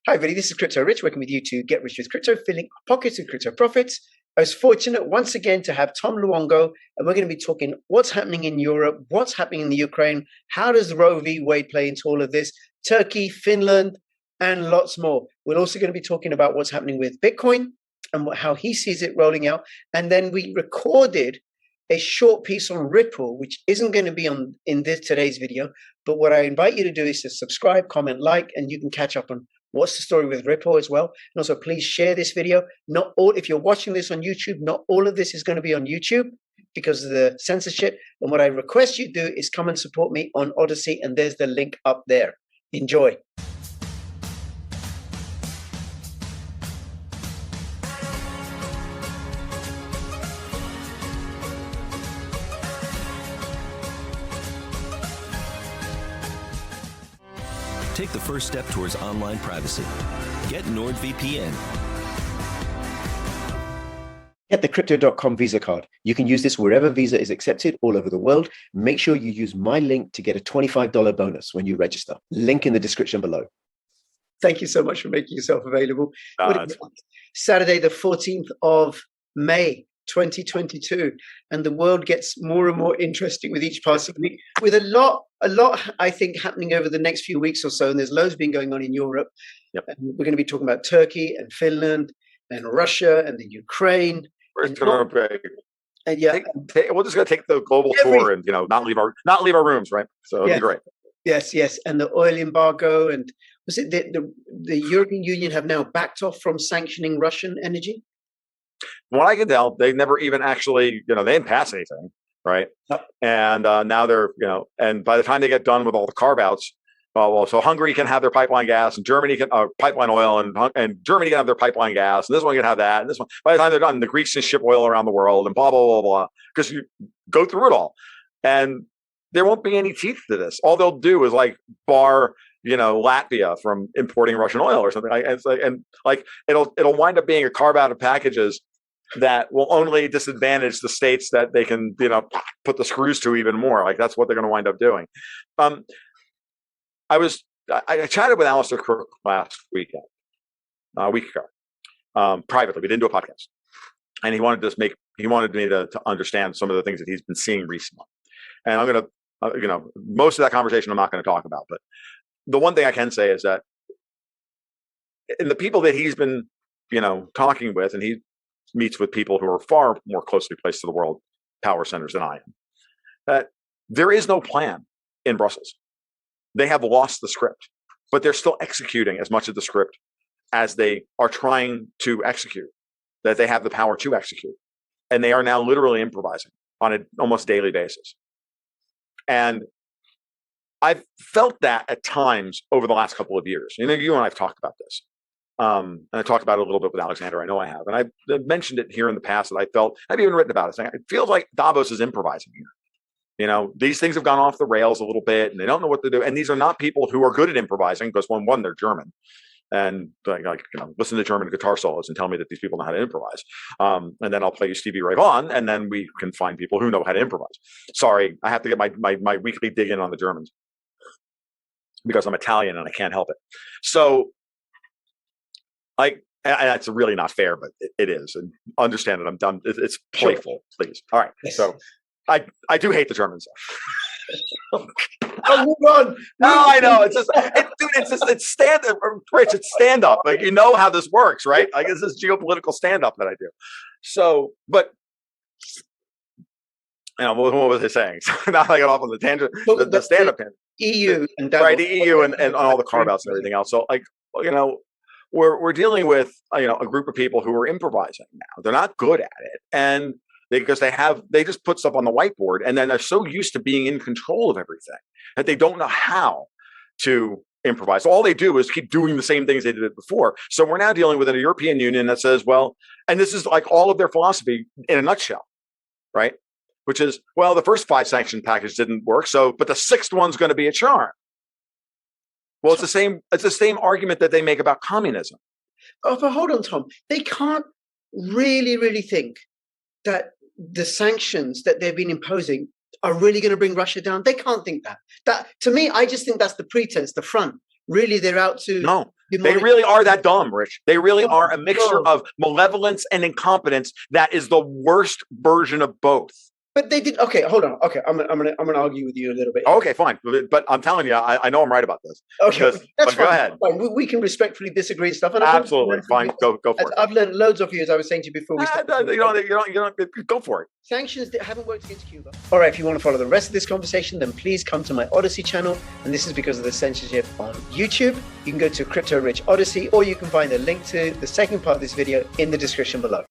Hi, everybody. This is Crypto Rich, working with you to get rich with crypto, filling pockets with crypto profits. I was fortunate once again to have Tom Luongo, and we're going to be talking what's happening in Europe, what's happening in the Ukraine, how does Roe v. Wade play into all of this, Turkey, Finland, and lots more. We're also going to be talking about what's happening with Bitcoin and how he sees it rolling out. And then we recorded a short piece on Ripple, which isn't going to be in today's video. But what I invite you to do is to subscribe, comment, like, and you can catch up on what's the story with Ripple as well. And also, please share this video. Not all, if you're watching this on YouTube, not all of this is going to be on YouTube because of the censorship. And what I request you do is come and support me on Odyssey, and there's the link up there. Enjoy. Take the first step towards online privacy. Get NordVPN. Get the Crypto.com Visa card. You can use this wherever Visa is accepted all over the world. Make sure you use my link to get a $25 bonus when you register. Link in the description below. Thank you so much for making yourself available. Saturday, the 14th of May, 2022, and the world gets more and more interesting with each passing week, with a lot, I think, happening over the next few weeks or so. And there's loads been going on in Europe. Yep. And we're going to be talking about Turkey and Finland and Russia and the Ukraine. We're going to yeah, we're just going to take the global tour and not leave our rooms, right? So it'll be great. Yes, and the oil embargo, and was it the European Union have now backed off from sanctioning Russian energy? From what I can tell, they never even actually, they didn't pass anything, right? Yep. And now they're, and by the time they get done with all the carve-outs, so Hungary can have their pipeline gas, and Germany can pipeline oil, and Germany can have their pipeline gas, and this one can have that, and this one. By the time they're done, the Greeks can ship oil around the world, and blah blah blah blah. Because you go through it all, and there won't be any teeth to this. All they'll do is bar Latvia from importing Russian oil or something. It'll wind up being a carve out of packages that will only disadvantage the states that they can put the screws to even more. That's what they're going to wind up doing. I chatted with Alistair Crook last weekend, a week ago, privately. We didn't do a podcast, and he wanted me to understand some of the things that he's been seeing recently. And I'm going to, most of that conversation I'm not going to talk about, but the one thing I can say is that in the people that he's been, talking with, and he meets with people who are far more closely placed to the world power centers than I am, that there is no plan in Brussels. They have lost the script, but they're still executing as much of the script as they are trying to execute, that they have the power to execute. And they are now literally improvising on an almost daily basis. And I've felt that at times over the last couple of years. You and I have talked about this. And I talked about it a little bit with Alexander. I know I have. And I've mentioned it here in the past that I felt, I've even written about it, saying it feels like Davos is improvising here. These things have gone off the rails a little bit, and they don't know what to do. And these are not people who are good at improvising, because one, they're German. And listen to German guitar solos and tell me that these people know how to improvise. And then I'll play you Stevie Ray Vaughan, and then we can find people who know how to improvise. Sorry, I have to get my weekly dig in on the Germans, because I'm Italian and I can't help it. So, and that's really not fair, but it is. And understand that I'm done. It's playful, please. All right. Yes. So I do hate the Germans. Move on. No, I know. It's stand up. You know how this works, right? It's this geopolitical stand up that I do. So, but what was I saying? Now I got off on the tangent. The stand up tangent. EU and right, the EU and all the carve outs and everything else. So we're dealing with a group of people who are improvising now. They're not good at it, and because they just put stuff on the whiteboard, and then they're so used to being in control of everything that they don't know how to improvise. So all they do is keep doing the same things they did before. So we're now dealing with a European Union that says, well, and this is all of their philosophy in a nutshell, right? Which is, well, the first 5 sanction package didn't work, but the 6th one's going to be a charm. Well, it's the same argument that they make about communism. Oh, but hold on, Tom. They can't really think that the sanctions that they've been imposing are really going to bring Russia down. They can't think that. That, to me, I just think that's the pretense, the front. Really, they're out to... No, They really are that dumb, Rich. They really are a mixture of malevolence and incompetence that is the worst version of both. But they did. Okay, hold on. Okay, I'm gonna argue with you a little bit. Okay, fine. But I'm telling you, I know I'm right about this. Okay, that's fine. Go ahead. Fine. We can respectfully disagree and stuff. And Absolutely, fine. Go for it. I've learned loads of you, as I was saying to you before. You don't. Go for it. Sanctions that haven't worked against Cuba. All right, if you want to follow the rest of this conversation, then please come to my Odyssey channel. And this is because of the censorship on YouTube. You can go to Crypto Rich Odyssey, or you can find a link to the second part of this video in the description below.